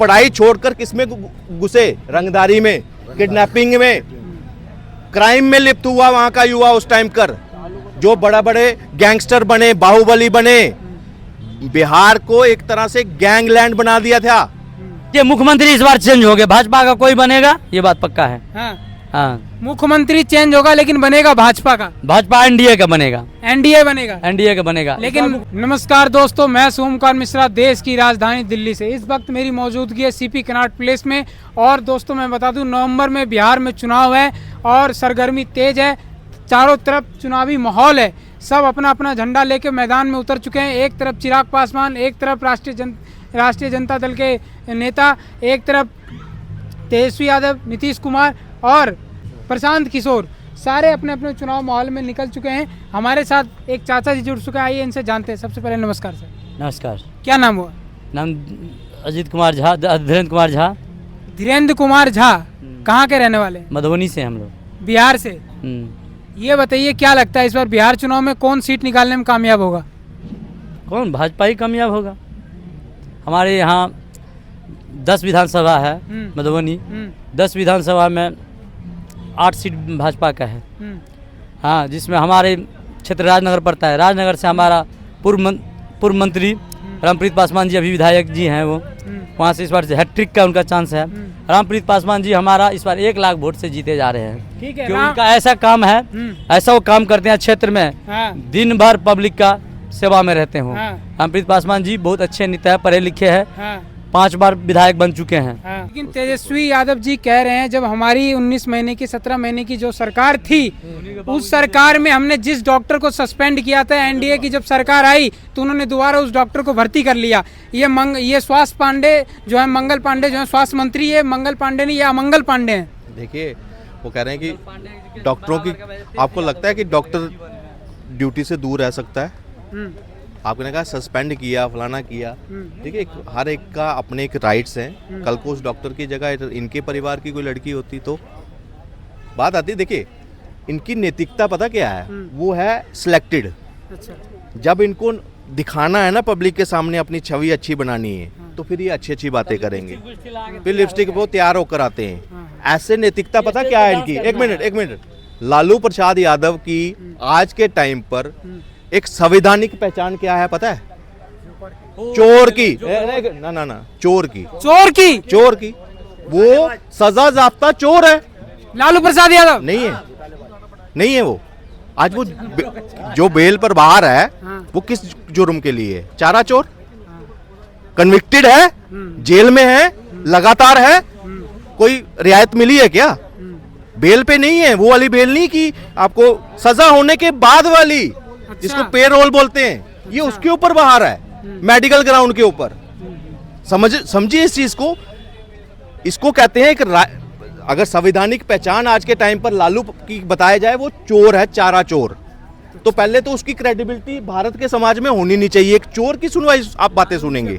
पढ़ाई छोड़कर किसमें घुसे? रंगदारी में, किडनैपिंग में, क्राइम में लिप्त हुआ वहां का युवा उस टाइम कर, जो बड़ा बड़े गैंगस्टर बने, बाहुबली बने। बिहार को एक तरह से गैंगलैंड बना दिया था। ये मुख्यमंत्री इस बार चेंज हो गए, भाजपा का कोई बनेगा, ये बात पक्का है। हाँ, मुख्यमंत्री चेंज होगा लेकिन बनेगा भाजपा का, भाजपा एनडीए का बनेगा, एनडीए बनेगा, एनडीए का बनेगा। लेकिन नमस्कार दोस्तों, मैं सोमकार मिश्रा, देश की राजधानी दिल्ली से। इस वक्त मेरी मौजूदगी है सीपी कनॉट प्लेस में। और दोस्तों मैं बता दूं, नवंबर में बिहार में चुनाव है और सरगर्मी तेज है, चारों तरफ चुनावी माहौल है। सब अपना अपना झंडा लेके मैदान में उतर चुके हैं। एक तरफ चिराग पासवान, एक तरफ राष्ट्रीय जनता दल के नेता, एक तरफ तेजस्वी यादव, नीतीश कुमार और प्रशांत किशोर, सारे अपने अपने चुनाव माहौल में निकल चुके हैं। हमारे साथ एक चाचा जी जुड़ चुके हैं, आइए इनसे जानते हैं। सबसे पहले नमस्कार सर। नमस्कार। क्या नाम हुआ? नाम अजीत कुमार झा, धीरेन्द्र कुमार झा। धीरेन्द्र कुमार झा, कहाँ के रहने वाले? मधुबनी से हम लोग। बिहार से। ये बताइए, क्या लगता है इस बार बिहार चुनाव में कौन सीट निकालने में कामयाब होगा? कौन? भाजपा ही कामयाब होगा। हमारे यहाँ 10 विधानसभा है मधुबनी, 10 विधानसभा में 8 सीट भाजपा का है। हाँ, जिसमें हमारे क्षेत्र राजनगर पड़ता है। राजनगर से हमारा पूर्व मंत्री रामप्रीत पासवान जी, अभी विधायक जी हैं, वो वहाँ से इस बार हैट्रिक का उनका चांस है। रामप्रीत पासवान जी हमारा इस बार 1 लाख वोट से जीते जा रहे हैं। ठीक है, क्योंकि उनका ऐसा काम है, ऐसा वो काम करते हैं क्षेत्र में, दिन भर पब्लिक का सेवा में रहते हो। रामप्रीत पासवान जी बहुत अच्छे नेता है, पढ़े लिखे हैं, 5 बार विधायक बन चुके हैं। लेकिन तेजस्वी यादव जी कह रहे हैं, जब हमारी 19 महीने की 17 महीने की जो सरकार थी, उस सरकार में हमने जिस डॉक्टर को सस्पेंड किया था, एनडीए की जब सरकार आई तो उन्होंने दोबारा उस डॉक्टर को भर्ती कर लिया। ये स्वास्थ्य पांडे जो है, मंगल पांडे जो है स्वास्थ्य मंत्री, ये मंगल पांडे नहीं, ये अमंगल पांडे हैं। देखिए, वो कह रहे हैं कि डॉक्टरों की, आपको लगता है कि डॉक्टर ड्यूटी से दूर रह सकता है? आपने कहा सस्पेंड किया, फलाना किया, ठीक है, हर एक का अपने एक राइट्स हैं। कल को उस डॉक्टर की जगह इनके परिवार की कोई लड़की होती तो बात आती। देखिए, इनकी नैतिकता पता क्या है? वो है सिलेक्टेड। अच्छा। जब इनको दिखाना है ना पब्लिक के सामने, अपनी छवि अच्छी बनानी है, तो फिर ये अच्छी अच्छी बातें करेंगे, फिर लिपस्टिक वो तैयार होकर आते हैं। ऐसे नैतिकता पता क्या है इनकी? एक मिनट, लालू प्रसाद यादव की आज के टाइम पर एक संवैधानिक पहचान क्या है पता है? चोर की। ना, चोर की वो सजा-याफ्ता चोर है। लालू प्रसाद यादव नहीं है वो। आज वो जो बेल पर बाहर है, वो किस जुर्म के लिए है? चारा चोर। कन्विक्टेड है, जेल में है, लगातार है। कोई रियायत मिली है क्या? बेल पे नहीं है, वो वाली बेल नहीं की आपको सजा होने के बाद वाली, जिसको पे रोल बोलते हैं, ये उसके ऊपर बाहर है, मेडिकल ग्राउंड के ऊपर। समझिए इस चीज को। इसको कहते हैं कि अगर संवैधानिक पहचान आज के टाइम पर लालू की बताया जाए, वो चोर है, चारा चोर, तो पहले तो उसकी क्रेडिबिलिटी भारत के समाज में होनी नहीं चाहिए। एक चोर की सुनवाई आप बातें सुनेंगे?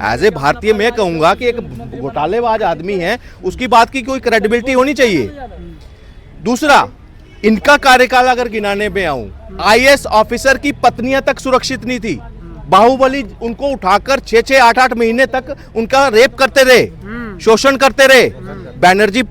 एज ए भारतीय मैं कहूंगा कि एक घोटालेबाज आदमी है, उसकी बात की कोई क्रेडिबिलिटी होनी चाहिए। दूसरा, इनका कार्यकाल अगर गिनाने में आऊं, आईएएस ऑफिसर की पत्नियां तक सुरक्षित नहीं थी। बाहुबली उनको उठाकर 6-6, 8-8 महीने तक उनका रेप करते रहे, शोषण करते रहे। बैनर्जी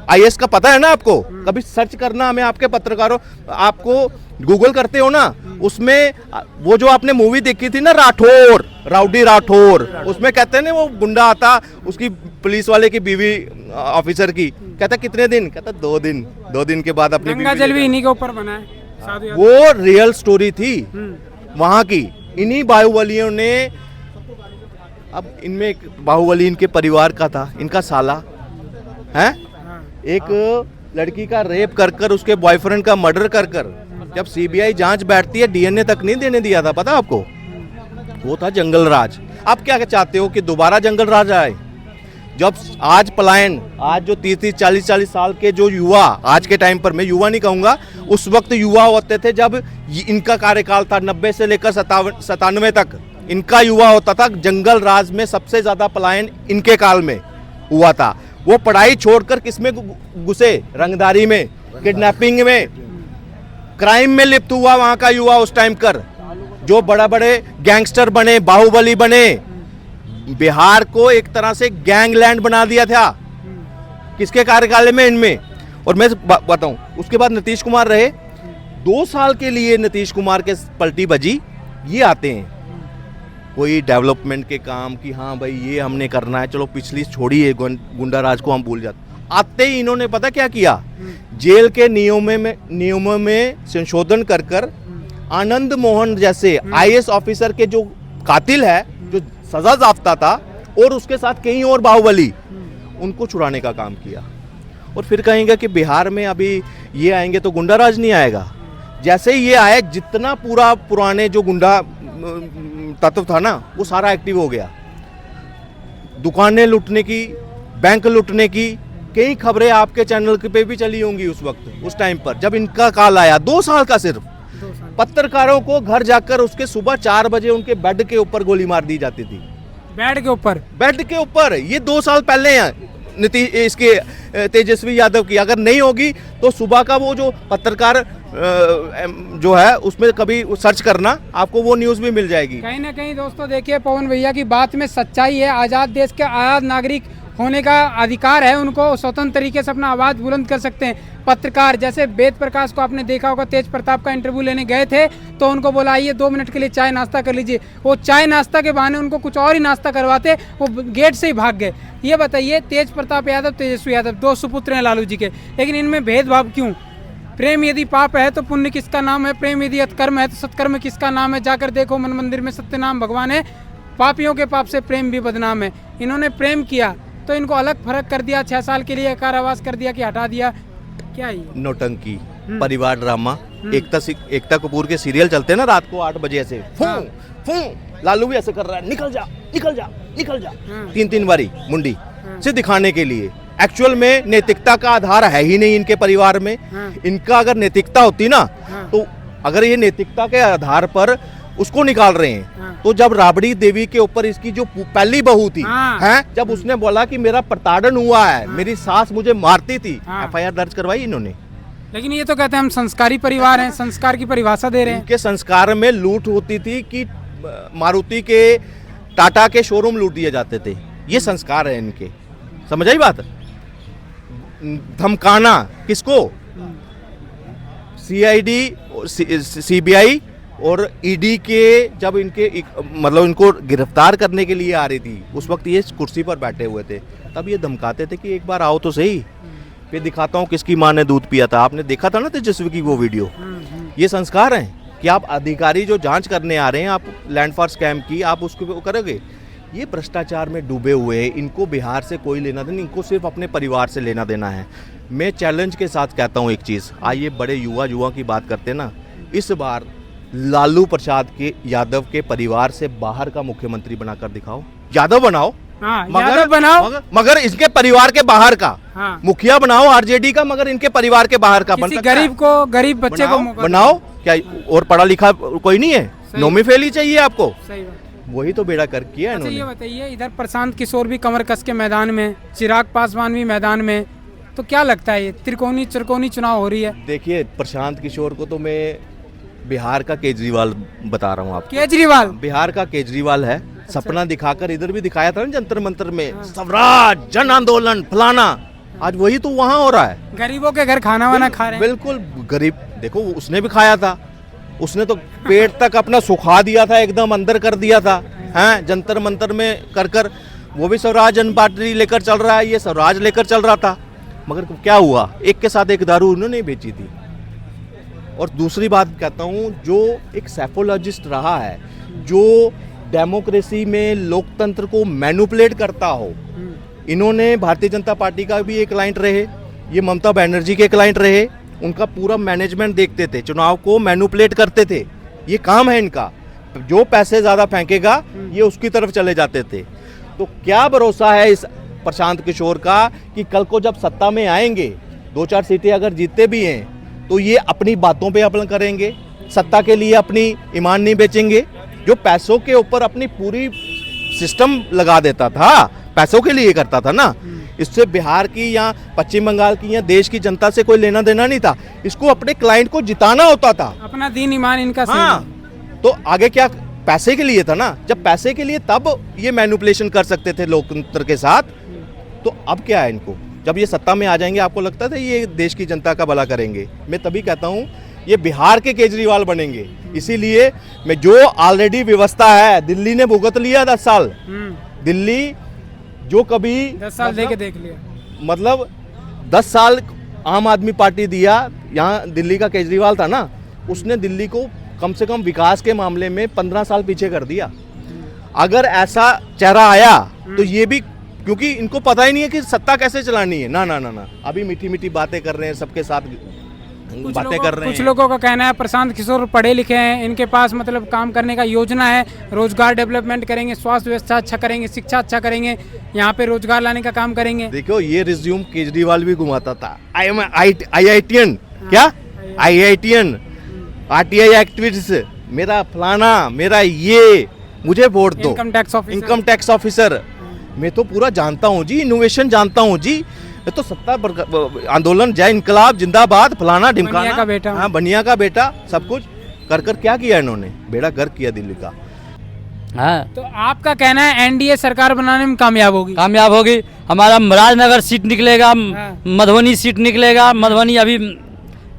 आईएएस का पता है ना आपको? कभी सर्च करना, मैं आपके पत्रकारों, आपको गूगल करते हो ना, उसमें वो जो आपने मूवी देखी थी ना, राठौर, राउडी राठौर, उसमें कहते हैं ना, वो गुंडा आता उसकी पुलिस वाले की बीवी ऑफिसर की, कहता कितने दिन? कहता 2 दिन। 2 दिन के बाद अपनी गंगा जल भी इन्हीं के ऊपर बना है। वो रियल स्टोरी थी वहां की। इन्हीं बाहुबलियों ने, अब इनमें एक बाहुबली इनके परिवार का था, इनका साला है, एक लड़की का रेप कर उसके बॉयफ्रेंड का मर्डर कर जब सीबीआई जांच बैठती है, डीएनए तक नहीं देने दिया था, पता आपको? वो था जंगल राज। आप क्या चाहते हो कि दोबारा जंगल राज आए? जब आज पलायन, आज जो 30-40 साल के जो युवा, आज के टाइम पर मैं युवा नहीं कहूंगा, उस वक्त युवा होते थे जब इनका कार्यकाल था, 90 से लेकर 97 तक इनका युवा होता था। जंगल राज में सबसे ज्यादा पलायन इनके काल में हुआ था। वो पढ़ाई छोड़कर किसमें घुसे? रंगदारी में, किडनैपिंग में, क्राइम में लिप्त हुआ वहां का युवा उस टाइम कर, जो बड़ा बड़े गैंगस्टर बने, बाहुबली बने, बिहार को एक तरह से गैंगलैंड बना दिया था किसके कार्यकाल में, इनमें। और मैं बताऊं, उसके बाद नीतीश कुमार रहे, 2 साल के लिए नीतीश कुमार के पलटी बजी। ये आते हैं कोई डेवलपमेंट के काम की, हाँ भाई ये हमने करना है, चलो पिछली छोड़िए, गुंडा राज को हम भूल जाते। आते ही इन्होंने पता क्या किया, जेल के नियमों में संशोधन कर कर आनंद मोहन जैसे आईएएस ऑफिसर के जो कातिल है, जो सजा याफ्ता था, और उसके साथ कई और बाहुबली, उनको छुड़ाने का काम किया। और फिर कहेंगे कि बिहार में अभी ये आएंगे तो गुंडा राज नहीं आएगा। जैसे ही ये आए, जितना पूरा पुराने जो गुंडा तत्व था ना, वो सारा एक्टिव हो गया। दुकानें लूटने की, बैंक लूटने की कई खबरें आपके चैनल पे भी चली होंगी उस वक्त, उस टाइम पर जब इनका काल आया। 2 साल का सिर्फ पत्रकारों को घर जाकर उसके सुबह 4 बजे उनके बेड के ऊपर गोली मार दी जाती थी। बेड के ऊपर ये 2 साल पहले हैं इसके तेजस्वी यादव की। अगर नहीं होगी तो सुबह का वो जो पत्रकार जो है उसमें कभी सर्च करना, आपको वो न्यूज़ भी मिल जाएगी। कहीं ना कहीं दोस्तों देखिए, पवन भैया की बात में सच्चाई है। आज़ाद देश के आज़ाद नागरिक होने का अधिकार है उनको, स्वतंत्र तरीके से अपना आवाज़ बुलंद कर सकते हैं। पत्रकार जैसे वेद प्रकाश को आपने देखा होगा, तेज प्रताप का इंटरव्यू लेने गए थे तो उनको बोला आइए 2 मिनट के लिए चाय नाश्ता कर लीजिए। वो चाय नाश्ता के बहाने उनको कुछ और ही नाश्ता करवाते, वो गेट से ही भाग गए। ये बताइए, तेज प्रताप यादव, तेजस्वी यादव 2 सुपुत्र हैं लालू जी के, लेकिन इनमें भेदभाव क्यों? प्रेम यदि पाप है तो पुण्य किसका नाम है? प्रेम यदि अत्कर्म है तो सत्कर्म किसका नाम है? जाकर देखो मन मंदिर में सत्य नाम भगवान है, पापियों के पाप से प्रेम भी बदनाम है। इन्होंने प्रेम किया तो इनको अलग फर्क कर दिया, 6 साल के लिए कारावास कर दिया कि हटा दिया। क्या ये नौटंकी, परिवार ड्रामा। एकता कपूर के सीरियल चलते हैं ना रात को 8 बजे ऐसे, लालू भी ऐसे कर रहा है, निकल जा निकल जा निकल जा, 3 बारी मुंडी से दिखाने के लिए। एक्चुअल में नैतिकता का आधार है ही नहीं इनके परिवार में। इनका अगर नैतिकता होती ना, तो अगर ये नैतिकता के आधार पर उसको निकाल रहे हैं, तो जब राबड़ी देवी के ऊपर इसकी जो पहली बहू थी, हैं, जब उसने बोला कि मेरा प्रताड़न हुआ है, मेरी सास मुझे मारती थी, एफआईआर दर्ज करवाई इन्होंने। लेकिन ये तो कहते हैं हम संस्कारी परिवार हैं, संस्कार की परिभाषा दे रहे हैं। इनके संस्कार में लूट होती थी कि मारुति के, टाटा के शोरूम लूट दिए जाते थे। ये संस्कार है इनके, समझ आई बात? धमकाना किसको? सीआईडी, सीबीआई और ईडी के जब इनके मतलब इनको गिरफ्तार करने के लिए आ रही थी, उस वक्त ये कुर्सी पर बैठे हुए थे, तब ये धमकाते थे कि एक बार आओ तो सही, फिर दिखाता हूँ किसकी माँ ने दूध पिया था। आपने देखा था ना तेजस्वी की वो वीडियो। ये संस्कार हैं कि आप अधिकारी जो जांच करने आ रहे हैं, आप लैंड फॉर स्कैम की, आप उसको करोगे। ये भ्रष्टाचार में डूबे हुए हैं, इनको बिहार से कोई लेना देना, इनको सिर्फ अपने परिवार से लेना देना है। मैं चैलेंज के साथ कहता हूँ एक चीज़, आइए बड़े युवा की बात करते हैं ना, इस बार लालू प्रसाद के यादव के परिवार से बाहर का मुख्यमंत्री बनाकर दिखाओ। यादव बनाओ, मगर इसके परिवार के बाहर का मुखिया बनाओ, आरजेडी का, मगर इनके परिवार के बाहर का। गरीब बच्चे को बनाओ क्या? और पढ़ा लिखा कोई नहीं है, नौवीं फेल ही चाहिए आपको। वही तो बेड़ा कर किया इन्होंने। ये बताइए, इधर प्रशांत किशोर भी कमर कस के मैदान में, चिराग पासवान भी मैदान में, तो क्या लगता है ये त्रिकोणी चुनाव हो रही है? देखिए, प्रशांत किशोर को तो मैं बिहार का केजरीवाल बता रहा हूँ आपको। केजरीवाल बिहार का केजरीवाल है। सपना दिखाकर इधर भी दिखाया था ना जंतर मंतर में, स्वराज, जन आंदोलन, फलाना। आज वही तो वहाँ हो रहा है। गरीबों के घर खाना वाना खा रहे हैं। बिल्कुल गरीब, देखो उसने भी खाया था, उसने तो पेट तक अपना सुखा दिया था, एकदम अंदर कर दिया था, हैं, जंतर मंतर में कर कर। वो भी स्वराज जन पार्टी लेकर चल रहा है, ये स्वराज लेकर चल रहा था, मगर क्या हुआ? एक के साथ एक दारू उन्होंने बेची थी। और दूसरी बात कहता हूँ, जो एक सैफोलॉजिस्ट रहा है, जो डेमोक्रेसी में लोकतंत्र को मैनिपुलेट करता हो, इन्होंने भारतीय जनता पार्टी का भी एक क्लाइंट रहे, ये ममता बनर्जी के क्लाइंट रहे, उनका पूरा मैनेजमेंट देखते थे, चुनाव को मैनिपुलेट करते थे। ये काम है इनका, जो पैसे ज़्यादा फेंकेगा ये उसकी तरफ चले जाते थे। तो क्या भरोसा है इस प्रशांत किशोर का कि कल को जब सत्ता में आएंगे, 2-4 सीटें अगर जीतते भी हैं, तो ये अपनी बातों पे अमल करेंगे, सत्ता के लिए अपनी ईमान नहीं बेचेंगे। जो पैसों के ऊपर अपनी पूरी सिस्टम लगा देता था, पैसों के लिए करता था ना, इससे बिहार की या पश्चिम बंगाल की या देश की जनता से कोई लेना देना नहीं था। इसको अपने क्लाइंट को जिताना होता था, अपना दीन ईमान इनका। हाँ, तो आगे क्या पैसे के लिए था ना, जब पैसे के लिए तब ये मैनिपुलेशन कर सकते थे लोकतंत्र के साथ, तो अब क्या है इनको? जब ये सत्ता में आ जाएंगे आपको लगता था ये देश की जनता का भला करेंगे? मैं तभी कहता हूँ ये बिहार के केजरीवाल बनेंगे। इसीलिए मैं जो ऑलरेडी व्यवस्था है, दिल्ली ने भुगत लिया 10 साल, दिल्ली जो कभी 10 साल दे के देख लिया, मतलब 10 साल आम आदमी पार्टी दिया, यहाँ दिल्ली का केजरीवाल था ना, उसने दिल्ली को कम से कम विकास के मामले में 15 साल पीछे कर दिया। अगर ऐसा चेहरा आया तो ये भी, क्योंकि इनको पता ही नहीं है कि सत्ता कैसे चलानी है, ना ना ना ना, अभी मीठी मीठी बातें कर रहे हैं, सबके साथ बातें कर रहे हैं। कुछ लोगों का कहना है प्रशांत किशोर पढ़े लिखे हैं, इनके पास मतलब काम करने का योजना है, रोजगार डेवलपमेंट करेंगे, स्वास्थ्य व्यवस्था अच्छा करेंगे, शिक्षा अच्छा करेंगे, यहाँ पे रोजगार लाने का काम करेंगे। देखो ये रिज्यूम केजरीवाल भी घुमाता था, IITian क्या, IITian RTI एक्टिविस्ट, मेरा फलाना, मेरा ये, मुझे वोट दो, इनकम टैक्स ऑफिसर, मैं तो पूरा जानता हूँ जी, इनोवेशन जानता हूँ जी, मैं तो सत्ता आंदोलन जय इनकलाब जिंदाबाद फलाना ढिमकाना, बनिया का बेटा, हाँ बनिया का बेटा, सब कुछ कर कर क्या किया इन्होंने, बेड़ा गर्क किया दिल्ली का। हाँ, तो आपका कहना है एनडीए सरकार बनाने में कामयाब होगी? कामयाब होगी। हमारा राजनगर सीट निकलेगा, मधुबनी सीट निकलेगा। मधुबनी अभी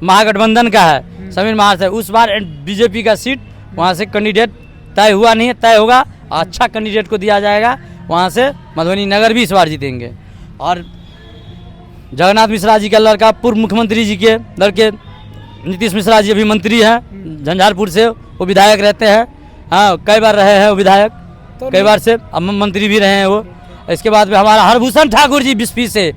महागठबंधन का है, समीर महार से, उस बार बीजेपी का सीट वहाँ से कैंडिडेट तय हुआ नहीं है, तय होगा, अच्छा कैंडिडेट को दिया जाएगा, वहाँ से मधुबनी नगर भी इस बार जीतेंगे। और जगन्नाथ मिश्रा जी का लड़का, पूर्व मुख्यमंत्री जी के लड़के नीतीश मिश्रा जी अभी मंत्री हैं झंझारपुर से, वो विधायक रहते हैं, हाँ कई बार रहे हैं वो विधायक, तो कई बार से अब मंत्री भी रहे हैं वो। इसके बाद में हमारा हरभूषण ठाकुर जी बिस्फी से,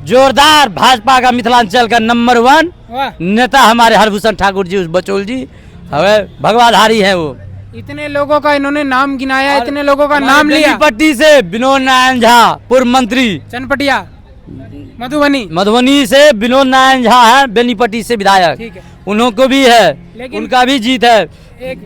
जोरदार भाजपा का मिथिलांचल का नंबर 1 नेता हमारे हरभूषण ठाकुर जी, उस बचौल जी भगवाधारी है वो। इतने लोगों का इन्होंने नाम गिनाया, इतने लोगों का नाम लिया। बेनीपट्टी से विनोद नारायण झा पूर्व मंत्री, चनपटिया मधुबनी से विनोद नारायण झा है, बेनीपट्टी से विधायक, उनको भी है, उनका भी जीत है।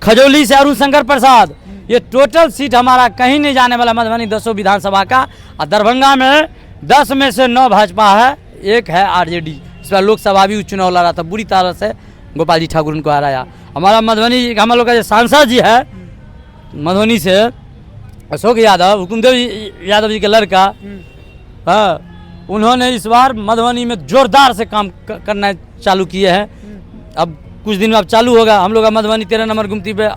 खजौली से अरुण शंकर प्रसाद, ये टोटल सीट हमारा कहीं नहीं जाने वाला मधुबनी 10 विधानसभा का। और दरभंगा में 10 में से 9 भाजपा है, 1 है आरजेडी। इस बार लोकसभा भी चुनाव लड़ा था, बुरी तरह से गोपाल जी ठाकुर उनको हराया। हमारा मधुबनी हम लोग का जो सांसद जी है मधुबनी से, अशोक यादव, हुकुमदेव यादव जी के लड़का, हाँ, उन्होंने इस बार मधुबनी में जोरदार से काम करना चालू किए हैं। अब कुछ दिन में अब चालू होगा। हम लोग का मधुबनी 13 नंबर गुमती पे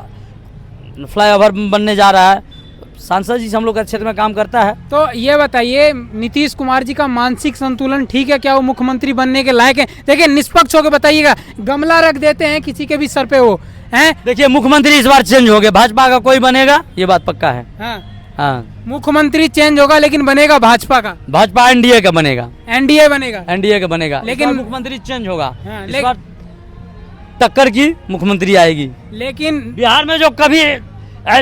फ्लाईओवर बनने जा रहा है, सांसद जी से हम लोग का क्षेत्र में काम करता है। तो ये बताइए नीतीश कुमार जी का मानसिक संतुलन ठीक है क्या? वो मुख्यमंत्री बनने के लायक है? देखिए निष्पक्ष होकर बताइएगा, गमला रख देते हैं किसी के भी सर पे वो हैं। देखिए मुख्यमंत्री इस बार चेंज हो गए, भाजपा का कोई बनेगा, ये बात पक्का है। हाँ, मुख्यमंत्री चेंज होगा लेकिन बनेगा भाजपा का, भाजपा एनडीए का बनेगा, एनडीए बनेगा, एनडीए का बनेगा, लेकिन मुख्यमंत्री चेंज होगा। इस बार टक्कर की मुख्यमंत्री आएगी। लेकिन बिहार में जो कभी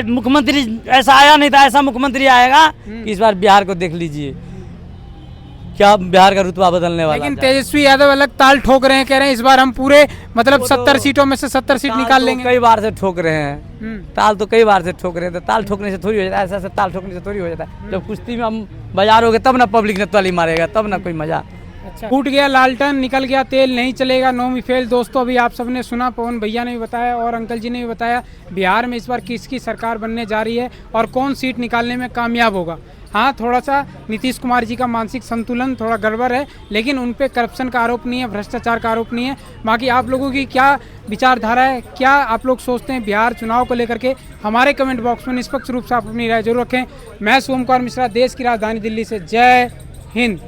मुख्यमंत्री ऐसा आया नहीं था, ऐसा मुख्यमंत्री आएगा। इस बार बिहार को देख लीजिए क्या बिहार का रुतबा बदलने वाला। लेकिन तेजस्वी यादव अलग ताल ठोक रहे हैं, कह रहे हैं इस बार हम पूरे मतलब 70 सीटों में से 70 सीट निकाल लेंगे। कई बार से ठोक रहे हैं ताल, तो कई बार से ठोक रहे हैं। तो ताल ठोकने से थोड़ी हो जाता है, ऐसा ताल ठोकने से थोड़ी हो जाता है। जब कुश्ती में हम बाजार हो गए तब ना पब्लिक ने ताली मारेगा, तब ना कोई मजा। अच्छा, फूट गया लालटेन, निकल गया तेल, नहीं चलेगा, नो मिफेल। दोस्तों अभी आप सबने सुना, पवन भैया ने भी बताया और अंकल जी ने भी बताया बिहार में इस बार किसकी सरकार बनने जा रही है और कौन सीट निकालने में कामयाब होगा। हाँ, थोड़ा सा नीतीश कुमार जी का मानसिक संतुलन थोड़ा गड़बड़ है, लेकिन उन पे करप्शन का आरोप नहीं है, भ्रष्टाचार का आरोप नहीं है। बाकी आप लोगों की क्या विचारधारा है, क्या आप लोग सोचते हैं बिहार चुनाव को लेकर के, हमारे कमेंट बॉक्स में निष्पक्ष रूप से आप अपनी राय जरूर रखें। मैं सोम कुमार मिश्रा, देश की राजधानी दिल्ली से, जय हिंद।